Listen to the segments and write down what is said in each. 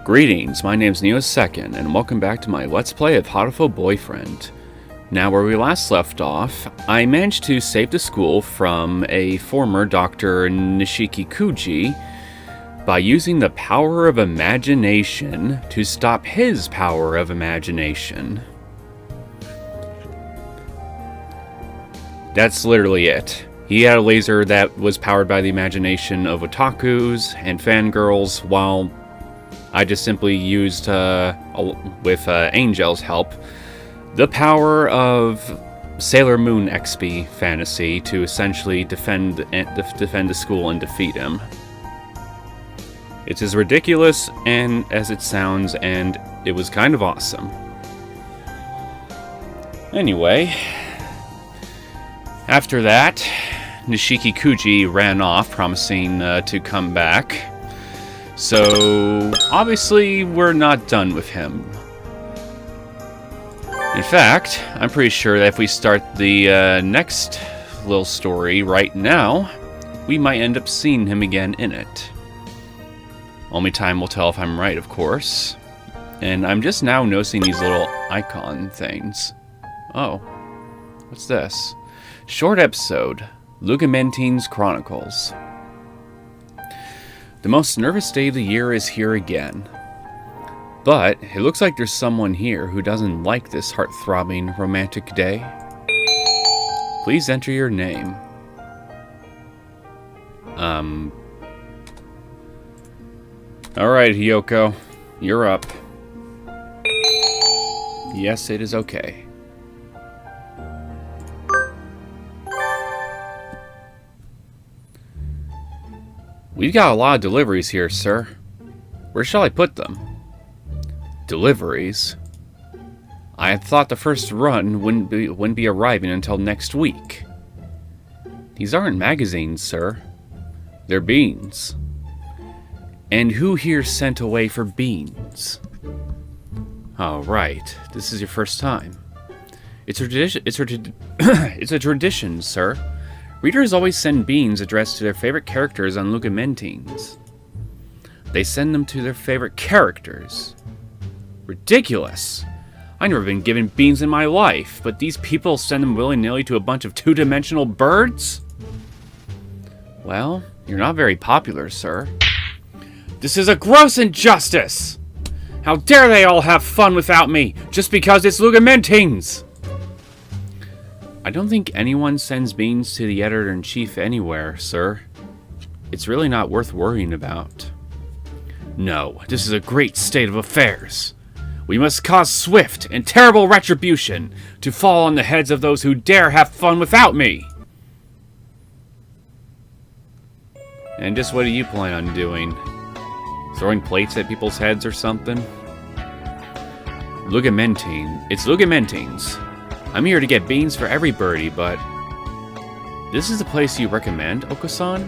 Greetings, my name's Neosekken, and welcome back to my Let's Play of Hatoful Boyfriend. Now, where we last left off, I managed to save the school from a former Dr. Nishikikuji by using the power of imagination to stop his power of imagination. That's literally it. He had a laser that was powered by the imagination of otakus and fangirls, while I just simply used, with Angel's help, the power of Sailor Moon XP fantasy to essentially defend the school and defeat him. It's as ridiculous as it sounds, and it was kind of awesome. Anyway, after that, Nishikikuji ran off, promising to come back. So, obviously, we're not done with him. In fact, I'm pretty sure that if we start the next little story right now, we might end up seeing him again in it. Only time will tell if I'm right, of course. And I'm just now noticing these little icon things. Oh, what's this? Short episode, Lugamentine's Chronicles. The most nervous day of the year is here again. But it looks like there's someone here who doesn't like this heart-throbbing romantic day. Please enter your name. Alright, Hiyoko. You're up. Yes, it is okay. We've got a lot of deliveries here, sir. Where shall I put them? Deliveries? I had thought the first run wouldn't be arriving until next week. These aren't magazines, sir. They're beans. And who here sent away for beans? Oh, right. This is your first time. It's a tradition, sir. Readers always send beans addressed to their favorite characters on Lugamentines. They send them to their favorite characters. Ridiculous! I've never been given beans in my life, but these people send them willy-nilly to a bunch of two-dimensional birds? Well, you're not very popular, sir. This is a gross injustice! How dare they all have fun without me, just because it's Lugamentines! I don't think anyone sends beans to the editor-in-chief anywhere, sir. It's really not worth worrying about. No, this is a great state of affairs. We must cause swift and terrible retribution to fall on the heads of those who dare have fun without me. And just what do you plan on doing? Throwing plates at people's heads or something? Lugamentine. It's Lugamentines. I'm here to get beans for everybody, but... This is the place you recommend, Oko-san?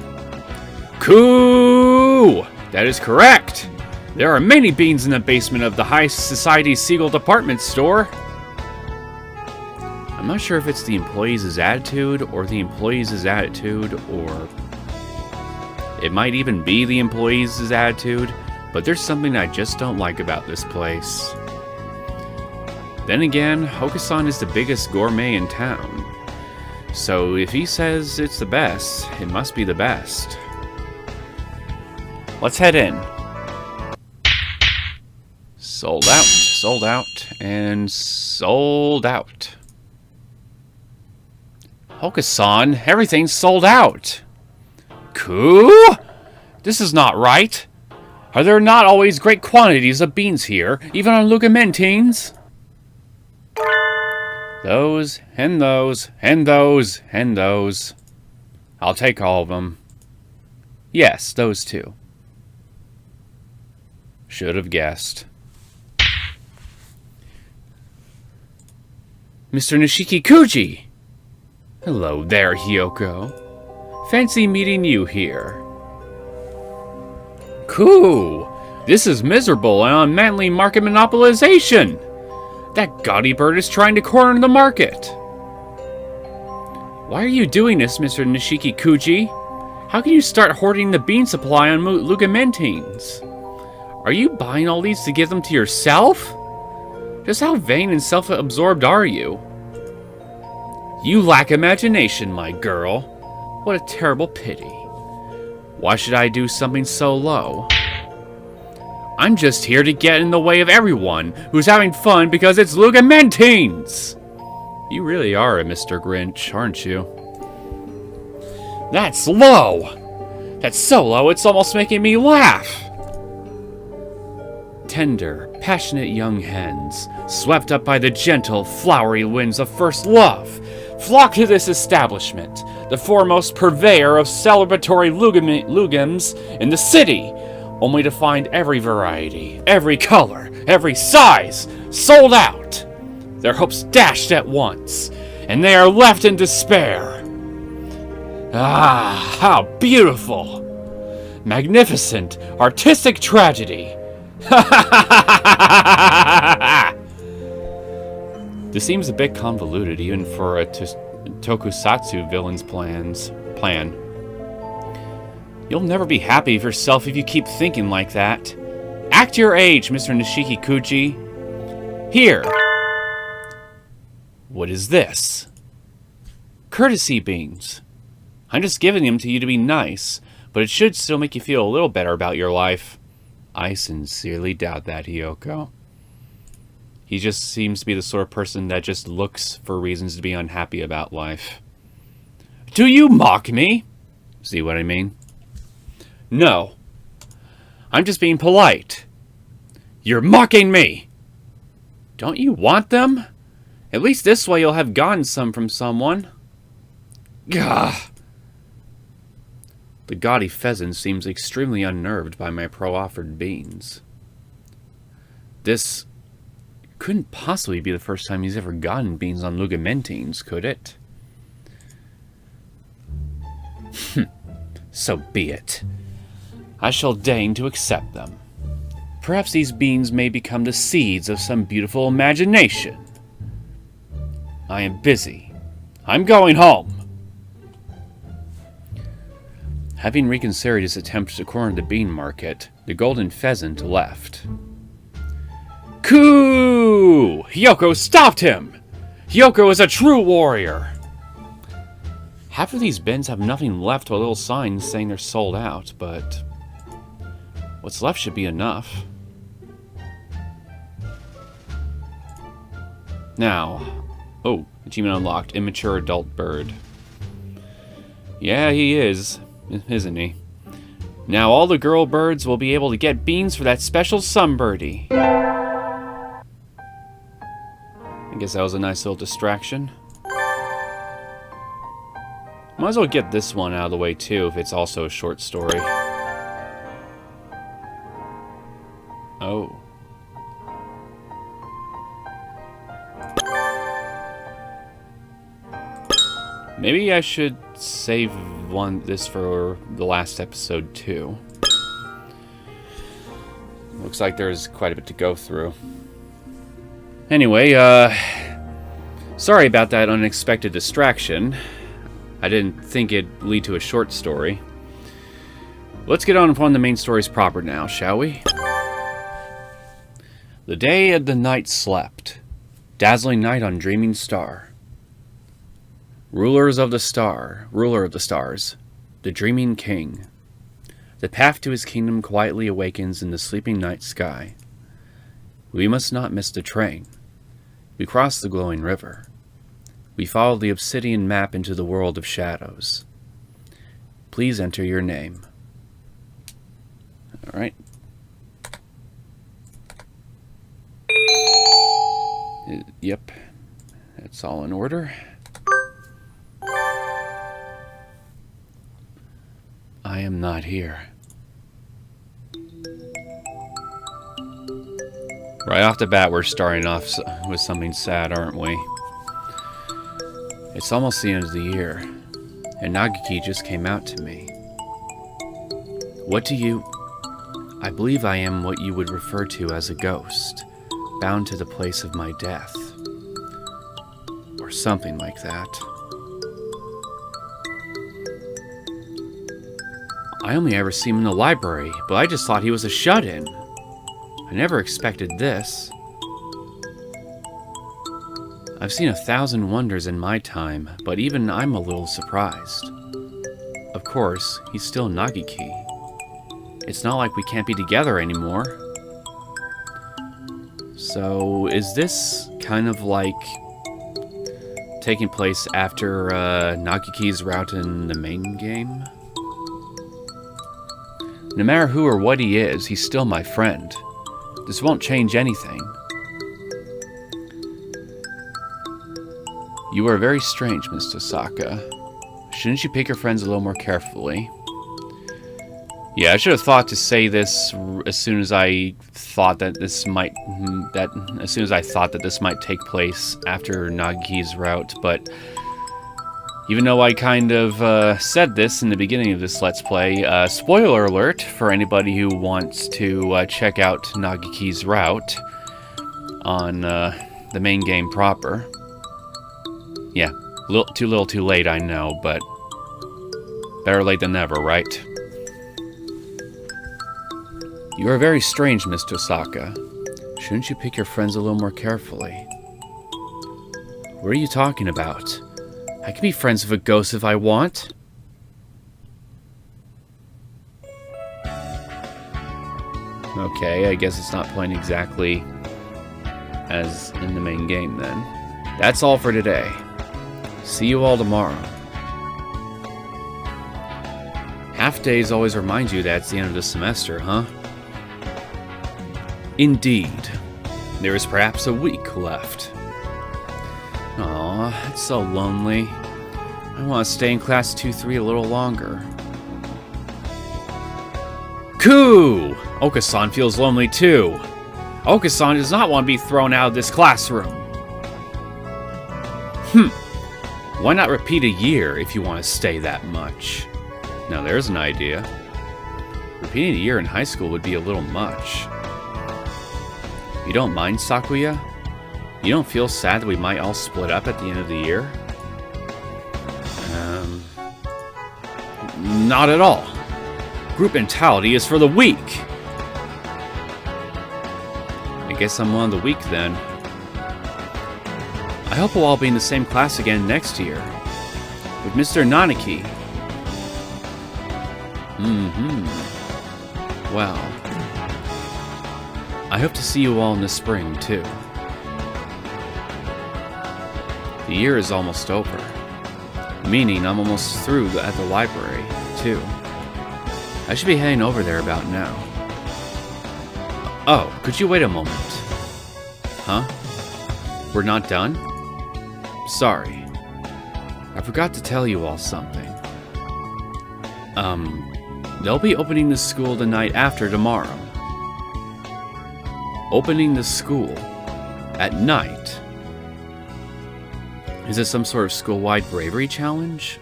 Coo! That is correct! There are many beans in the basement of the High Society Seagull Department Store. I'm not sure if it's the employees' attitude, or the employees' attitude, or... It might even be the employees' attitude, but there's something I just don't like about this place. Then again, Hokusan is the biggest gourmet in town. So if he says it's the best, it must be the best. Let's head in. Sold out, and sold out. Hokusan, everything's sold out. Coo? This is not right. Are there not always great quantities of beans here, even on Lugamentines? Those, and those, and those, and those. I'll take all of them. Yes, those two. Should have guessed. Mr. Nishikikuji! Hello there, Hiyoko. Fancy meeting you here. Coo! This is miserable and unmanly market monopolization! That gaudy bird is trying to corner the market. Why are you doing this, Mr. Nishikikuji? How can you start hoarding the bean supply on Lugamentines? Are you buying all these to give them to yourself? Just how vain and self-absorbed are you? You lack imagination, my girl. What a terrible pity. Why should I do something so low? I'm just here to get in the way of everyone who's having fun because it's Lugamentines! You really are a Mr. Grinch, aren't you? That's low! That's so low it's almost making me laugh! Tender, passionate young hens, swept up by the gentle, flowery winds of first love, flock to this establishment, the foremost purveyor of celebratory lugams in the city, only to find every variety, every color, every size sold out. Their hopes dashed at once, and they are left in despair. Ah, how beautiful! Magnificent, artistic tragedy. This seems a bit convoluted, even for a tokusatsu villain's plan. You'll never be happy with yourself if you keep thinking like that. Act your age, Mr. Nishiki-kuchi. Here. What is this? Courtesy beans. I'm just giving them to you to be nice, but it should still make you feel a little better about your life. I sincerely doubt that, Hiyoko. He just seems to be the sort of person that just looks for reasons to be unhappy about life. Do you mock me? See what I mean? No. I'm just being polite. You're mocking me! Don't you want them? At least this way you'll have gotten some from someone. Gah! The gaudy pheasant seems extremely unnerved by my pro-offered beans. This couldn't possibly be the first time he's ever gotten beans on Lugamentines, could it? So be it. I shall deign to accept them. Perhaps these beans may become the seeds of some beautiful imagination. I am busy. I'm going home. Having reconsidered his attempt to corner the bean market, the golden pheasant left. Coo! Hiyoko stopped him! Hiyoko is a true warrior! Half of these bins have nothing left but little signs saying they're sold out, but what's left should be enough. Now, achievement unlocked, immature adult bird. Yeah, he is, isn't he? Now all the girl birds will be able to get beans for that special sunbirdie. I guess that was a nice little distraction. Might as well get this one out of the way too, if it's also a short story. Oh. Maybe I should save this for the last episode too. Looks like there's quite a bit to go through. Anyway, sorry about that unexpected distraction. I didn't think it'd lead to a short story. Let's get on the main stories proper now, shall we? The day and the night slept. Dazzling night on dreaming star. Ruler of the stars, the dreaming king. The path to his kingdom quietly awakens in the sleeping night sky. We must not miss the train. We cross the glowing river. We follow the obsidian map into the world of shadows. Please enter your name. All right. Yep. That's all in order. I am not here. Right off the bat, we're starting off with something sad, aren't we? It's almost the end of the year, and Nagiki just came out to me. What do you... I believe I am what you would refer to as a ghost, bound to the place of my death. Or something like that. I only ever see him in the library, but I just thought he was a shut-in. I never expected this. I've seen 1,000 wonders in my time, but even I'm a little surprised. Of course, he's still Nagiki. It's not like we can't be together anymore. So, is this kind of like taking place after Nagiki's route in the main game? No matter who or what he is, he's still my friend. This won't change anything. You are very strange, Mr. Saka. Shouldn't you pick your friends a little more carefully? Yeah, I should have thought to say this as soon as I thought that this might take place after Nagiki's route, but even though I kind of said this in the beginning of this Let's Play, spoiler alert for anybody who wants to check out Nagiki's route on the main game proper. Yeah, too little too late, I know, but better late than never, right? You are very strange, Mr. Saka. Shouldn't you pick your friends a little more carefully? What are you talking about? I can be friends with a ghost if I want. Okay, I guess it's not playing exactly as in the main game then. That's all for today. See you all tomorrow. Half days always remind you that it's the end of the semester, huh? Indeed. There is perhaps a week left. Aw, it's so lonely. I want to stay in class 2-3 a little longer. Coo! Okasan feels lonely too. Okasan does not want to be thrown out of this classroom. Why not repeat a year if you want to stay that much? Now there's an idea. Repeating a year in high school would be a little much. You don't mind, Sakuya? You don't feel sad that we might all split up at the end of the year? Not at all. Group mentality is for the weak. I guess I'm one of the weak then. I hope we'll all be in the same class again next year. With Mr. Nanaki. Well, I hope to see you all in the spring, too. The year is almost over. Meaning I'm almost through at the library, too. I should be heading over there about now. Oh, could you wait a moment? Huh? We're not done? Sorry. I forgot to tell you all something. They'll be opening the school the night after tomorrow. Opening the school at night? Is this some sort of school-wide bravery challenge?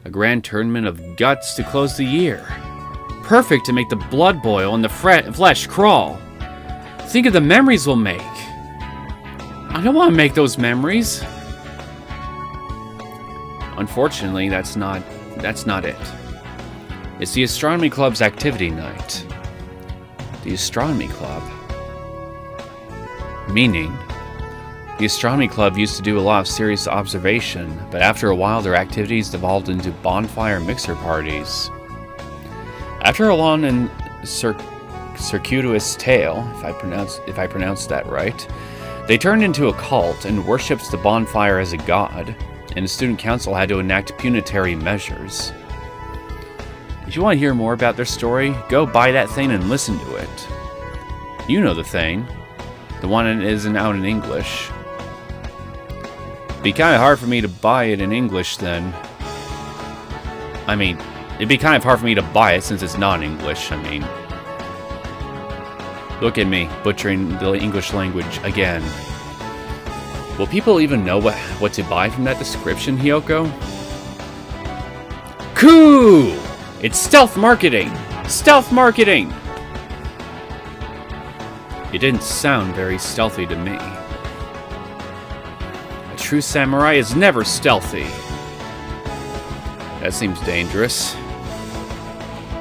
A grand tournament of guts to close the year. Perfect to make the blood boil and the flesh crawl. Think of the memories we'll make. I don't want to make those memories. Unfortunately, that's not it. It's the Astronomy Club's activity night. The Astronomy Club? Meaning, the Astronomy Club used to do a lot of serious observation, but after a while their activities devolved into bonfire mixer parties. After a long and circuitous tale, if I pronounced that right, they turned into a cult and worshipped the bonfire as a god, and the student council had to enact punitive measures. If you want to hear more about their story, go buy that thing and listen to it. You know the thing. The one that isn't out in English. It'd be kind of hard for me to buy it in English then. I mean, it'd be kind of hard for me to buy it since it's non-English, I mean. Look at me, butchering the English language again. Will people even know what to buy from that description, Hiyoko? Coo! It's stealth marketing! Stealth marketing! It didn't sound very stealthy to me. A true samurai is never stealthy. That seems dangerous.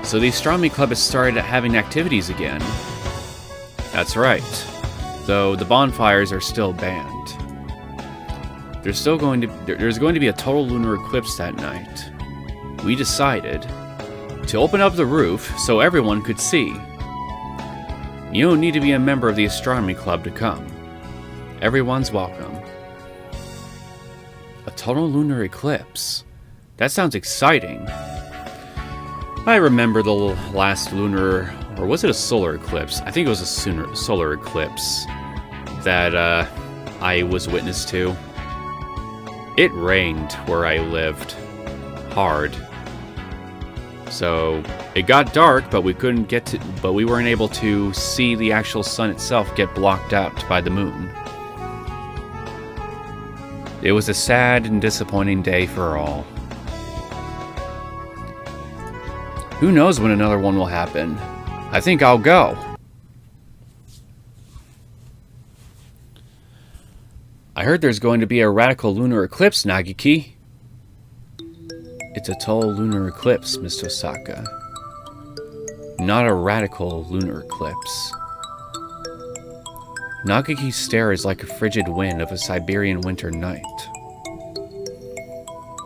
So the Astronomy Club has started having activities again. That's right. Though the bonfires are still banned. There's going to be a total lunar eclipse that night. We decided to open up the roof so everyone could see. You don't need to be a member of the astronomy club to come. Everyone's welcome. A total lunar eclipse? That sounds exciting. I remember the last lunar, or was it a solar eclipse? I think it was a solar eclipse that I was witness to. It rained where I lived. Hard. So it got dark, but we weren't able to see the actual sun itself get blocked out by the moon. It was a sad and disappointing day for all. Who knows when another one will happen? I think I'll go. I heard there's going to be a radical lunar eclipse, Nagiki. It's a total lunar eclipse, Miss Tosaka. Not a radical lunar eclipse. Nagiki's stare is like a frigid wind of a Siberian winter night.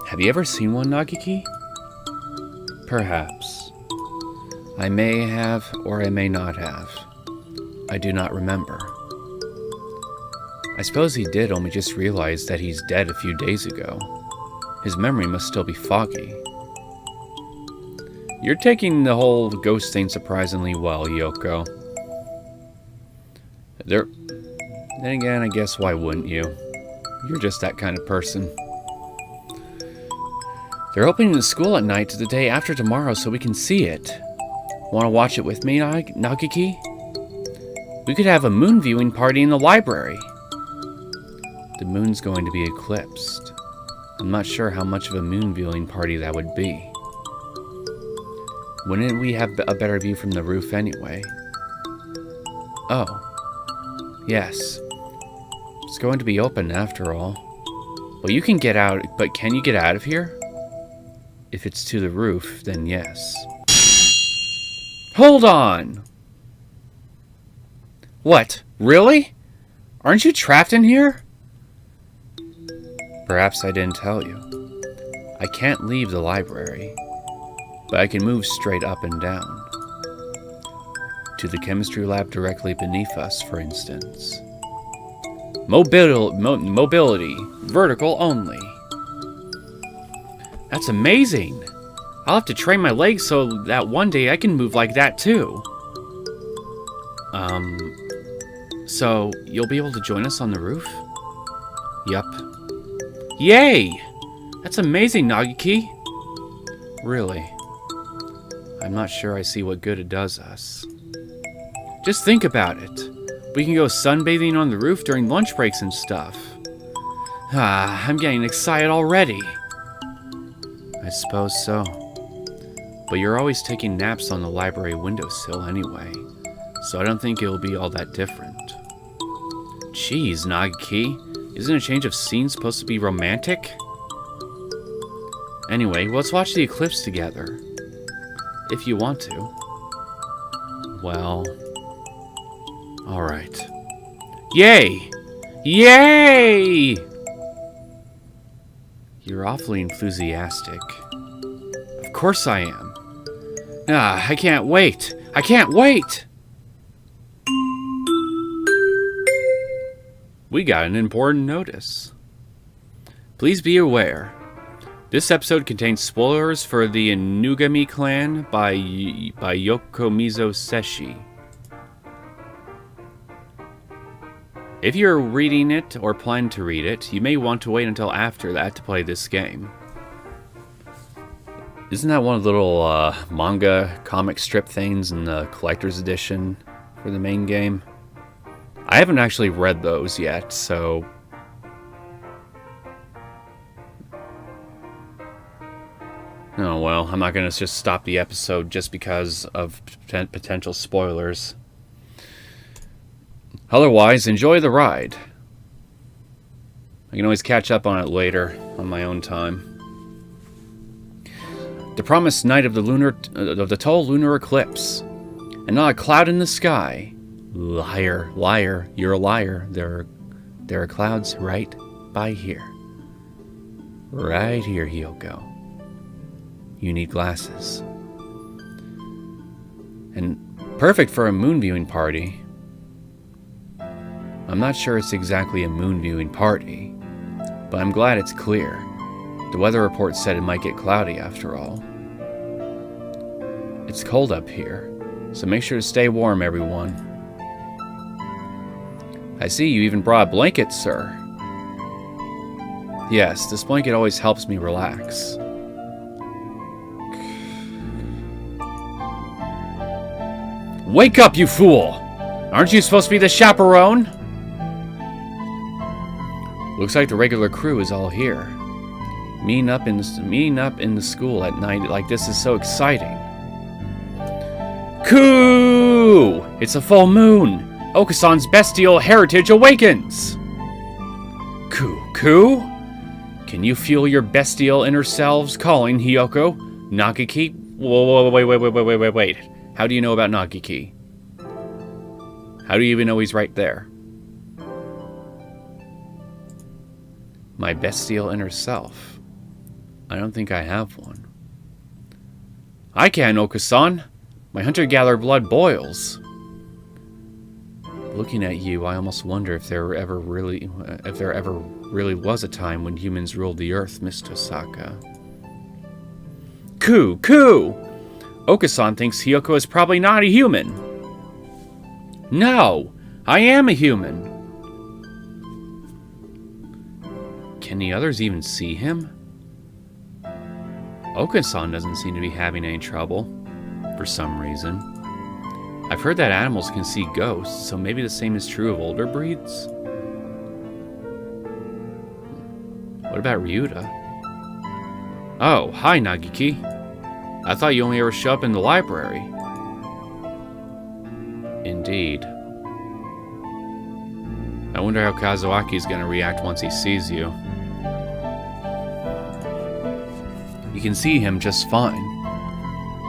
Have you ever seen one, Nagiki? Perhaps. I may have, or I may not have. I do not remember. I suppose he did only just realize that he's dead a few days ago. His memory must still be foggy. You're taking the whole ghost thing surprisingly well, Yoko. Then again, I guess why wouldn't you? You're just that kind of person. They're opening the school at night the day after tomorrow so we can see it. Want to watch it with me, Nagiki? We could have a moon viewing party in the library. The moon's going to be eclipsed. I'm not sure how much of a moon viewing party that would be. Wouldn't we have a better view from the roof anyway? Oh. Yes. It's going to be open after all. Well, you can get out, but can you get out of here? If it's to the roof, then yes. Hold on! What? Really? Aren't you trapped in here? Perhaps I didn't tell you. I can't leave the library, but I can move straight up and down. To the chemistry lab directly beneath us, for instance. Mobility. Vertical only. That's amazing! I'll have to train my legs so that one day I can move like that too. So you'll be able to join us on the roof? Yup. Yay! That's amazing, Nagiki! Really? I'm not sure I see what good it does us. Just think about it. We can go sunbathing on the roof during lunch breaks and stuff. I'm getting excited already. I suppose so. But you're always taking naps on the library windowsill anyway, so I don't think it'll be all that different. Jeez, Nagiki. Isn't a change of scene supposed to be romantic? Anyway, let's watch the eclipse together. If you want to. Well... alright. Yay! Yay! You're awfully enthusiastic. Of course I am. I can't wait! I can't wait! We got an important notice. Please be aware. This episode contains spoilers for the Inugami clan by Yokomizo Seshi. If you're reading it or plan to read it, you may want to wait until after that to play this game. Isn't that one of the little manga comic strip things in the collector's edition for the main game? I haven't actually read those yet, so... oh well, I'm not going to just stop the episode just because of potential spoilers. Otherwise, enjoy the ride. I can always catch up on it later, on my own time. The promised night of the total lunar eclipse, and not a cloud in the sky. Liar, liar, you're a liar. There are clouds right by here. Right here, Hiyoko. You need glasses. And perfect for a moon viewing party. I'm not sure it's exactly a moon viewing party, but I'm glad it's clear. The weather report said it might get cloudy after all. It's cold up here, so make sure to stay warm, everyone. I see you even brought a blanket, sir. Yes, this blanket always helps me relax. Wake up, you fool! Aren't you supposed to be the chaperone? Looks like the regular crew is all here. Meeting up in the school at night like this is so exciting. Coo! It's a full moon! Okusan's bestial heritage awakens! Coo? Can you feel your bestial inner selves calling, Hiyoko? Nagiki? Whoa, wait. How do you know about Nagiki? How do you even know he's right there? My bestial inner self. I don't think I have one. I can, Okusan. My hunter-gatherer blood boils. Looking at you, I almost wonder if there ever really was a time when humans ruled the earth, Miss Tosaka. Coo! Okusan thinks Hiyoko is probably not a human. No! I am a human! Can the others even see him? Okusan doesn't seem to be having any trouble, for some reason. I've heard that animals can see ghosts, so maybe the same is true of older breeds? What about Ryuta? Oh, hi Nagiki. I thought you only ever show up in the library. Indeed. I wonder how Kazuaki's gonna react once he sees you. You can see him just fine.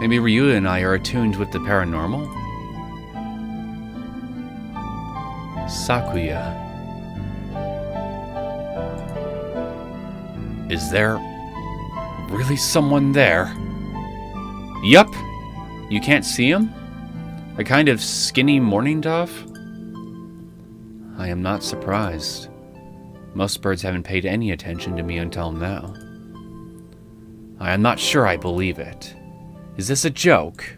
Maybe Ryuta and I are attuned with the paranormal? Sakuya. Is there really someone there? Yup. You can't see him? A kind of skinny mourning dove? I am not surprised. Most birds haven't paid any attention to me until now. I am not sure I believe it. Is this a joke?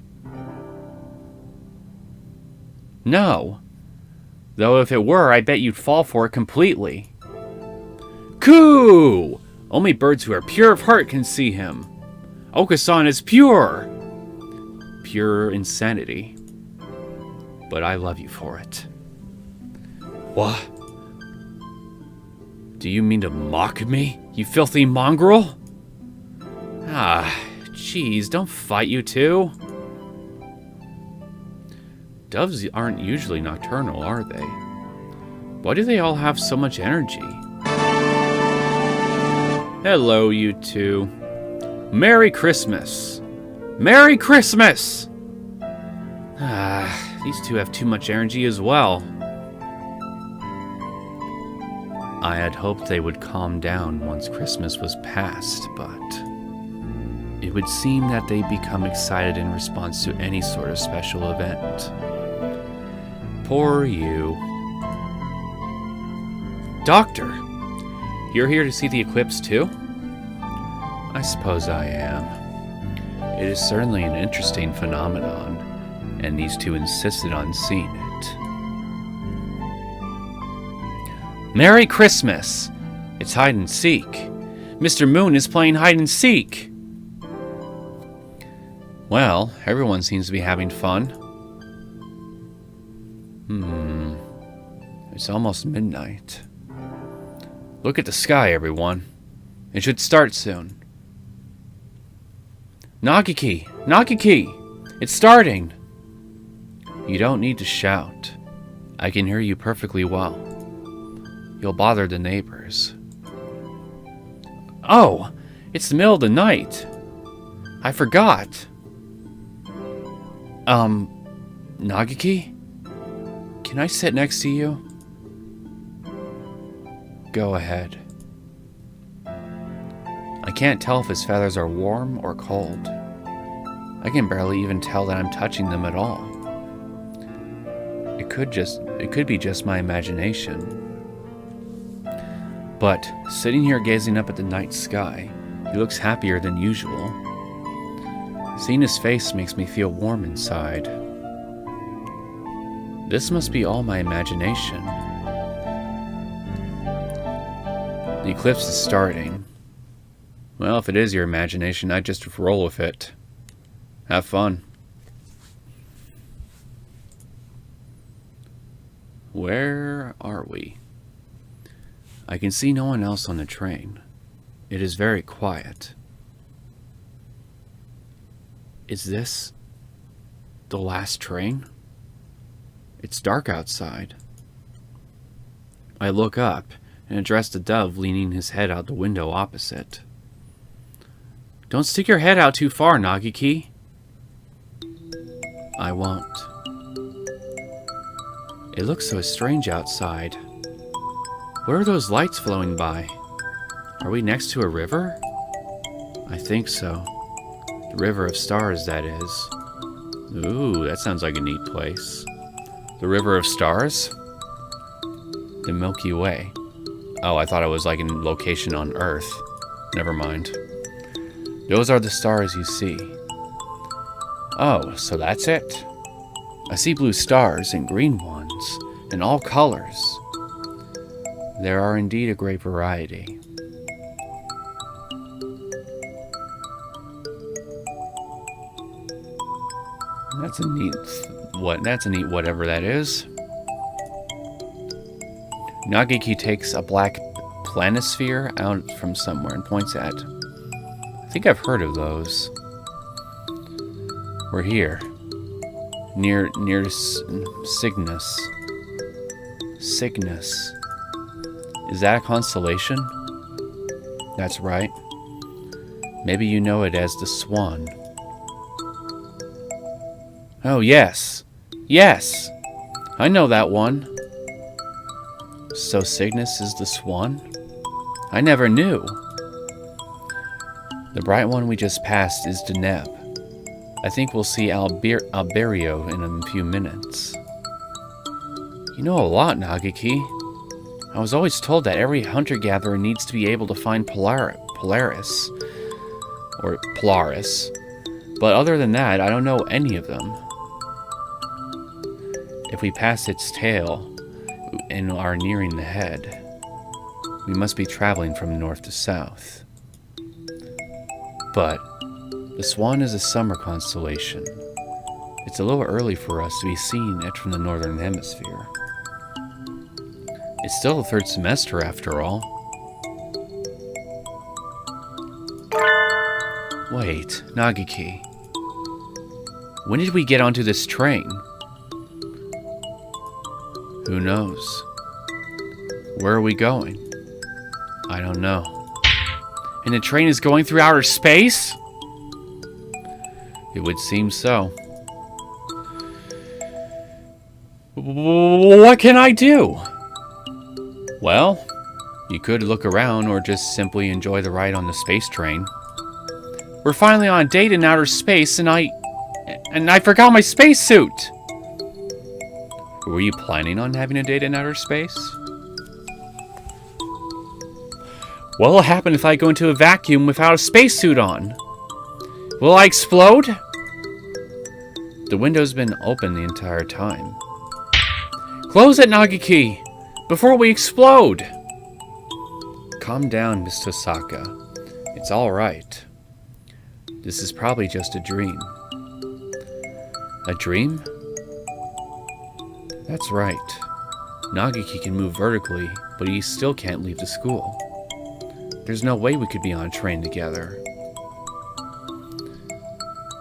No. Though if it were, I bet you'd fall for it completely. Coo! Only birds who are pure of heart can see him. Okusan is pure! Pure insanity. But I love you for it. What? Do you mean to mock me, you filthy mongrel? Ah, jeez, don't fight, you two. Doves aren't usually nocturnal, are they? Why do they all have so much energy? Hello, you two. Merry Christmas! Merry Christmas! Ah, these two have too much energy as well. I had hoped they would calm down once Christmas was past, but it would seem that they become excited in response to any sort of special event. Poor you. Doctor, you're here to see the eclipse too? I suppose I am. It is certainly an interesting phenomenon, and these two insisted on seeing it. Merry Christmas! It's hide and seek. Mr. Moon is playing hide and seek. Well, everyone seems to be having fun. It's almost midnight. Look at the sky, everyone. It should start soon. Nagiki! Nagiki! It's starting! You don't need to shout. I can hear you perfectly well. You'll bother the neighbors. Oh! It's the middle of the night. I forgot. Nagiki? Can I sit next to you? Go ahead. I can't tell if his feathers are warm or cold. I can barely even tell that I'm touching them at all. It could be just my imagination. But sitting here gazing up at the night sky, he looks happier than usual. Seeing his face makes me feel warm inside. This must be all my imagination. The eclipse is starting. Well, if it is your imagination, I'd just roll with it. Have fun. Where are we? I can see no one else on the train. It is very quiet. Is this the last train? It's dark outside. I look up and address the dove leaning his head out the window opposite. Don't stick your head out too far, Nagiki. I won't. It looks so strange outside. What are those lights flowing by? Are we next to a river? I think so. The River of Stars, that is. Ooh, that sounds like a neat place. The River of Stars? The Milky Way. Oh, I thought it was like a location on Earth. Never mind. Those are the stars you see. Oh, so that's it. I see blue stars and green ones, in all colors. There are indeed a great variety. That's a neat whatever that is. Nagiki takes a black planisphere out from somewhere and points at. I think I've heard of those. We're here. Near Cygnus. Cygnus. Is that a constellation? That's right. Maybe you know it as the Swan. Oh, yes. Yes! I know that one. So Cygnus is the Swan? I never knew. The bright one we just passed is Deneb. I think we'll see Alberio in a few minutes. You know a lot, Nagiki. I was always told that every hunter-gatherer needs to be able to find Polaris. Or Polaris. But other than that, I don't know any of them. If we pass its tail and are nearing the head, we must be traveling from north to south. But the Swan is a summer constellation. It's a little early for us to be seeing it from the northern hemisphere. It's still the third semester after all. Wait, Nagiki. When did we get onto this train? Who knows? Where are we going? I don't know. And the train is going through outer space? It would seem so. What can I do? Well, you could look around or just simply enjoy the ride on the space train. We're finally on a date in outer space and I forgot my spacesuit! Were you planning on having a date in outer space? What'll happen if I go into a vacuum without a spacesuit on? Will I explode? The window's been open the entire time. Close it, Nagiki! Before we explode! Calm down, Miss Tosaka. It's alright. This is probably just a dream. A dream? That's right. Nagiki can move vertically, but he still can't leave the school. There's no way we could be on a train together.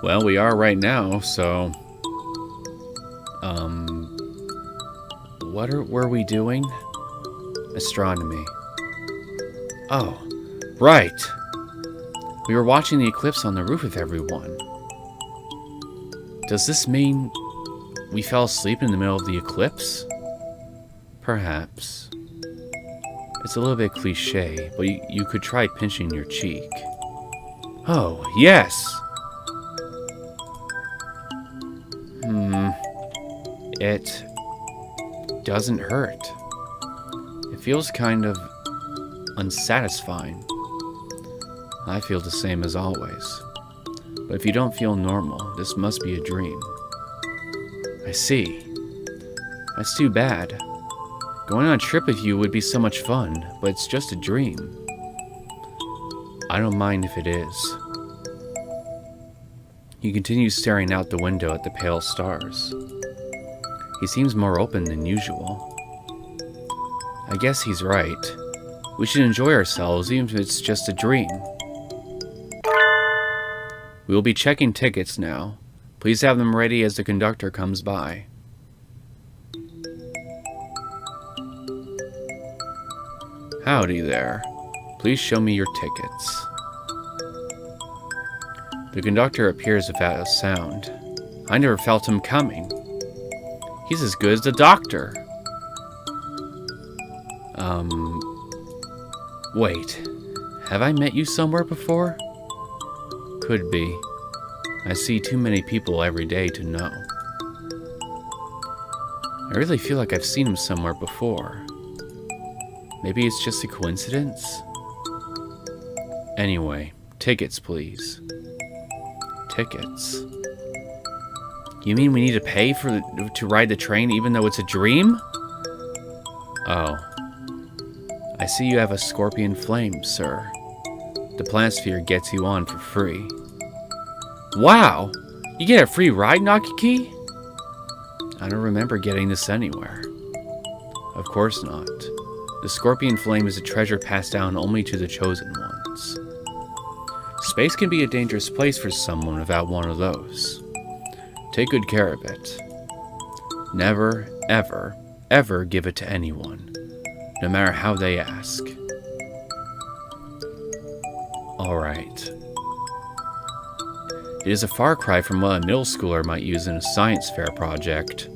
Well, we are right now, so... What were we doing? Astronomy. Oh, right! We were watching the eclipse on the roof with everyone. Does this mean we fell asleep in the middle of the eclipse? Perhaps. It's a little bit cliche, but you could try pinching your cheek. Oh, yes! It doesn't hurt. It feels kind of unsatisfying. I feel the same as always. But if you don't feel normal, this must be a dream. I see. That's too bad. Going on a trip with you would be so much fun, but it's just a dream. I don't mind if it is. He continues staring out the window at the pale stars. He seems more open than usual. I guess he's right. We should enjoy ourselves even if it's just a dream. We will be checking tickets now. Please have them ready as the conductor comes by. Howdy there. Please show me your tickets. The conductor appears without a sound. I never felt him coming. He's as good as the doctor. Wait. Have I met you somewhere before? Could be. I see too many people every day to know. I really feel like I've seen him somewhere before. Maybe it's just a coincidence? Anyway, tickets, please. Tickets. You mean we need to pay to ride the train even though it's a dream? Oh. I see you have a scorpion flame, sir. The planisphere gets you on for free. Wow! You get a free ride, Nakiki? I don't remember getting this anywhere. Of course not. The scorpion flame is a treasure passed down only to the chosen ones. Space can be a dangerous place for someone without one of those. Take good care of it. Never, ever, ever give it to anyone, no matter how they ask. Alright. It is a far cry from what a middle schooler might use in a science fair project.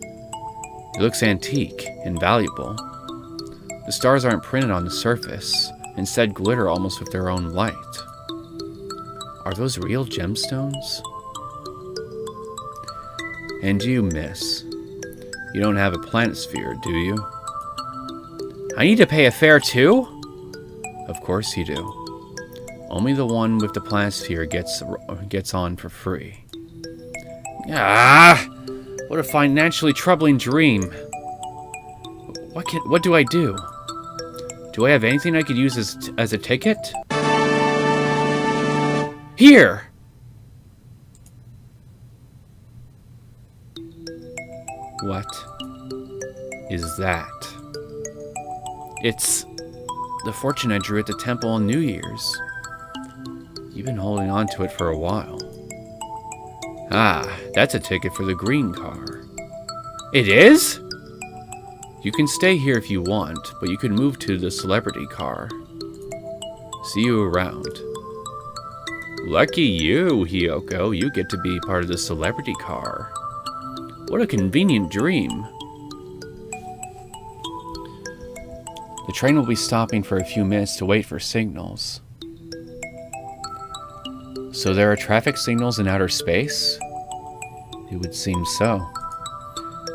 It looks antique and valuable. The stars aren't printed on the surface, instead glitter almost with their own light. Are those real gemstones? And you, miss, you don't have a planisphere, do you? I need to pay a fare too? Of course you do. Only the one with the planisphere gets on for free. Ah! What a financially troubling dream. What do I do? Do I have anything I could use as a ticket? Here! What is that? It's the fortune I drew at the temple on New Year's. You've been holding on to it for a while. Ah, that's a ticket for the green car. It is? You can stay here if you want, but you can move to the celebrity car. See you around. Lucky you, Hiyoko. You get to be part of the celebrity car. What a convenient dream. The train will be stopping for a few minutes to wait for signals. So there are traffic signals in outer space? It would seem so.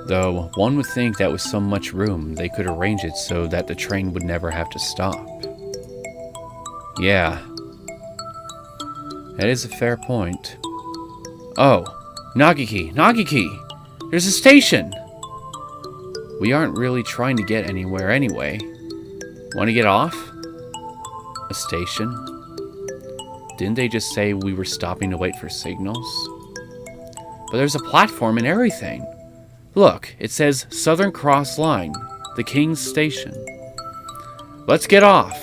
Though, one would think that with so much room, they could arrange it so that the train would never have to stop. Yeah. That is a fair point. Oh, Nagiki! Nagiki! There's a station! We aren't really trying to get anywhere anyway. Want to get off? A station? Didn't they just say we were stopping to wait for signals? But there's a platform and everything. Look, it says Southern Cross Line, the King's Station. Let's get off.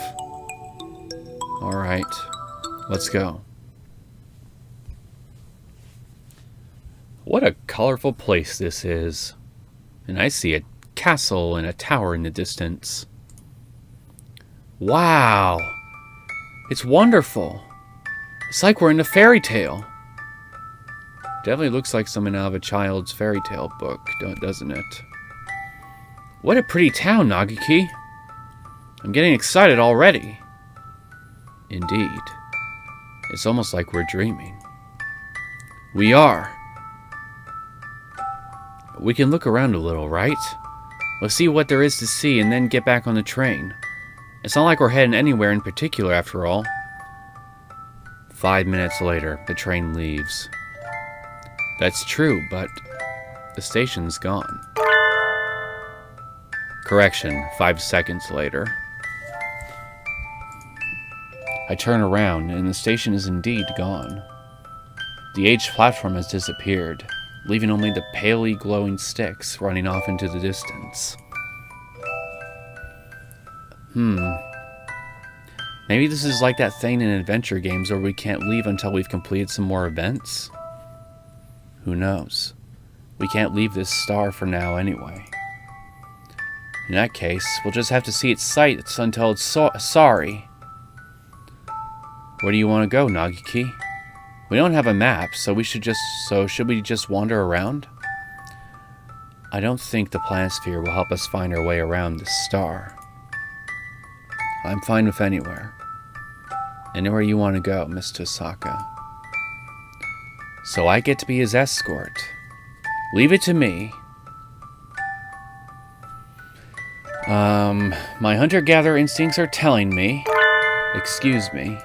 Alright, let's go. What a colorful place this is. And I see a castle and a tower in the distance. Wow! It's wonderful. It's like we're in a fairy tale. Definitely looks like something out of a child's fairy tale book, doesn't it? What a pretty town, Nagiki. I'm getting excited already. Indeed. It's almost like we're dreaming. We are. We can look around a little, right? Let's see what there is to see and then get back on the train. It's not like we're heading anywhere in particular after all. 5 minutes later, the train leaves. That's true, but the station's gone. Correction, 5 seconds later. I turn around, and the station is indeed gone. The aged platform has disappeared, leaving only the palely glowing sticks running off into the distance. Maybe this is like that thing in adventure games where we can't leave until we've completed some more events? Who knows? We can't leave this star for now anyway. In that case, we'll just have to see its sights until it's sorry. Where do you want to go, Nagiki? We don't have a map, so should we just wander around? I don't think the planisphere will help us find our way around this star. I'm fine with anywhere. Anywhere you want to go, Miss Tosaka. So I get to be his escort. Leave it to me. My hunter-gatherer instincts are telling me... Excuse me.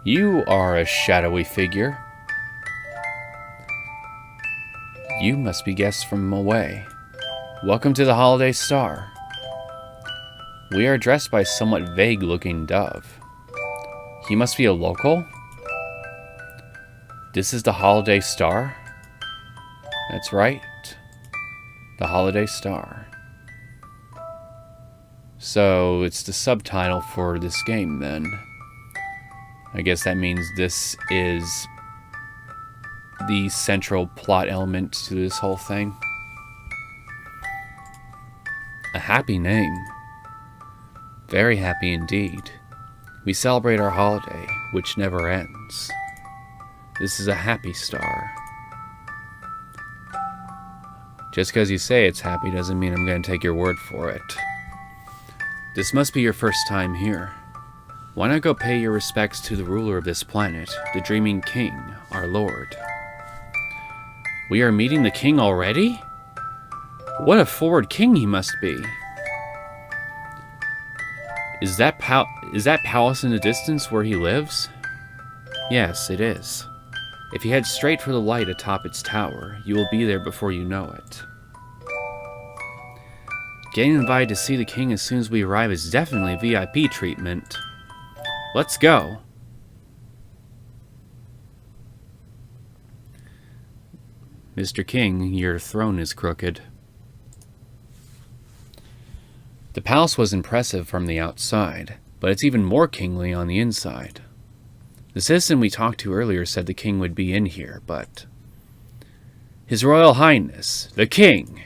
You are a shadowy figure. You must be guests from away. Welcome to the Holiday Star. We are addressed by a somewhat vague-looking dove. He must be a local? This is the Holiday Star? That's right. The Holiday Star. So, it's the subtitle for this game, then. I guess that means this is the central plot element to this whole thing. A happy name. Very happy indeed. We celebrate our holiday, which never ends. This is a happy star. Just because you say it's happy doesn't mean I'm going to take your word for it. This must be your first time here. Why not go pay your respects to the ruler of this planet, the Dreaming King, our lord? We are meeting the king already? What a forward king he must be. Is that palace in the distance where he lives? Yes, it is. If you head straight for the light atop its tower, you will be there before you know it. Getting invited to see the king as soon as we arrive is definitely VIP treatment. Let's go. Mr. King, your throne is crooked. The palace was impressive from the outside, but it's even more kingly on the inside. The citizen we talked to earlier said the king would be in here, but... His Royal Highness, the king!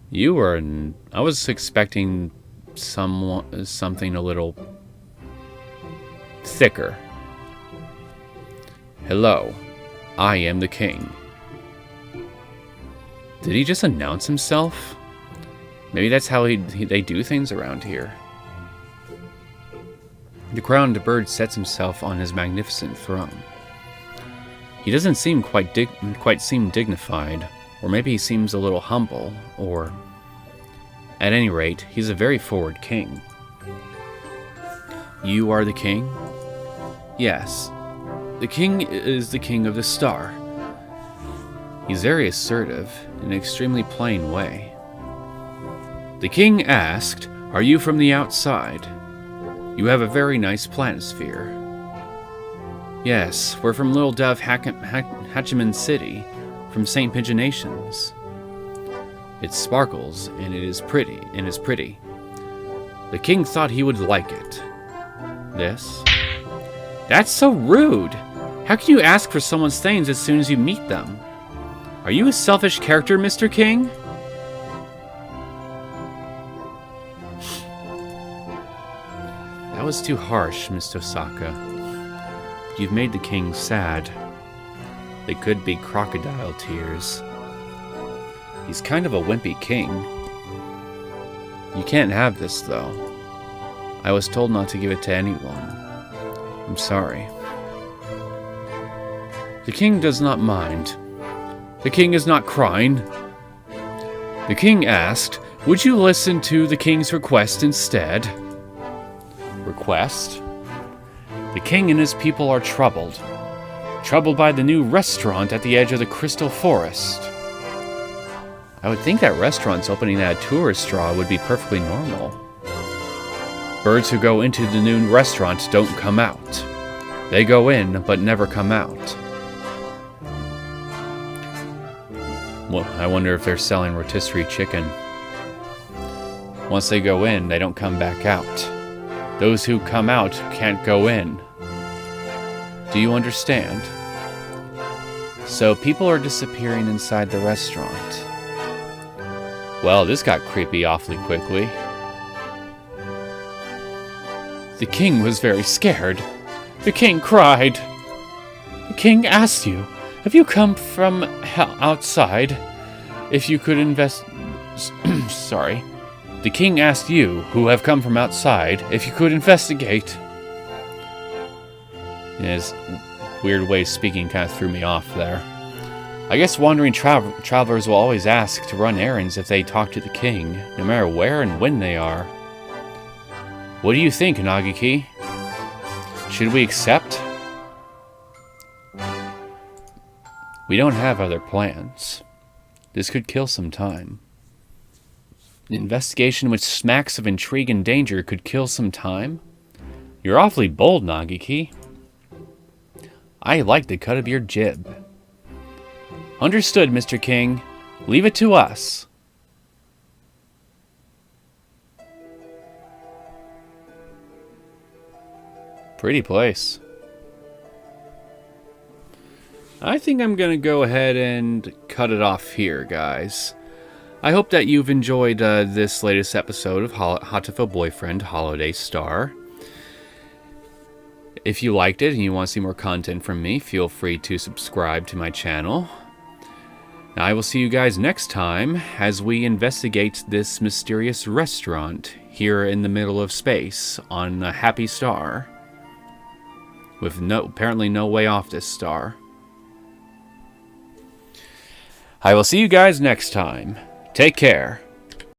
I was expecting something a little thicker. Hello, I am the king. Did he just announce himself? Maybe that's how they do things around here. The crowned bird sets himself on his magnificent throne. He doesn't seem quite dignified, or maybe he seems a little humble, or... At any rate, he's a very forward king. You are the king? Yes. The king is the king of the star. He's very assertive, in an extremely plain way. The king asked, "Are you from the outside? You have a very nice planisphere." Yes, we're from Little Dove Hatchiman City, from St. Pigeonations. It sparkles, and it is pretty. The king thought he would like it. This? That's so rude! How can you ask for someone's things as soon as you meet them? Are you a selfish character, Mr. King? That was too harsh, Miss Tosaka. You've made the king sad. They could be crocodile tears. He's kind of a wimpy king. You can't have this, though. I was told not to give it to anyone. I'm sorry. The king does not mind. The king is not crying. The king asked, would you listen to the king's request instead? Request? The king and his people are troubled. Troubled by the new restaurant at the edge of the Crystal Forest. I would think that restaurants opening at a tourist draw would be perfectly normal. Birds who go into the new restaurant don't come out. They go in, but never come out. Well, I wonder if they're selling rotisserie chicken. Once they go in, they don't come back out. Those who come out can't go in. Do you understand? So people are disappearing inside the restaurant. Well, this got creepy awfully quickly. The king was very scared. The king cried. The king asked you, have you come from outside? If you could sorry. The king asked you, who have come from outside, if you could investigate. His weird way of speaking kind of threw me off there. I guess wandering travelers will always ask to run errands if they talk to the king, no matter where and when they are. What do you think, Nagiki? Should we accept? We don't have other plans. This could kill some time. An investigation which smacks of intrigue and danger could kill some time? You're awfully bold, Nagiki. I like the cut of your jib. Understood, Mr. King. Leave it to us. Pretty place. I think I'm going to go ahead and cut it off here, guys. I hope that you've enjoyed this latest episode of Hatoful Boyfriend Holiday Star. If you liked it and you want to see more content from me, feel free to subscribe to my channel. Now, I will see you guys next time as we investigate this mysterious restaurant here in the middle of space on a happy star. With apparently no way off this star. I will see you guys next time. Take care.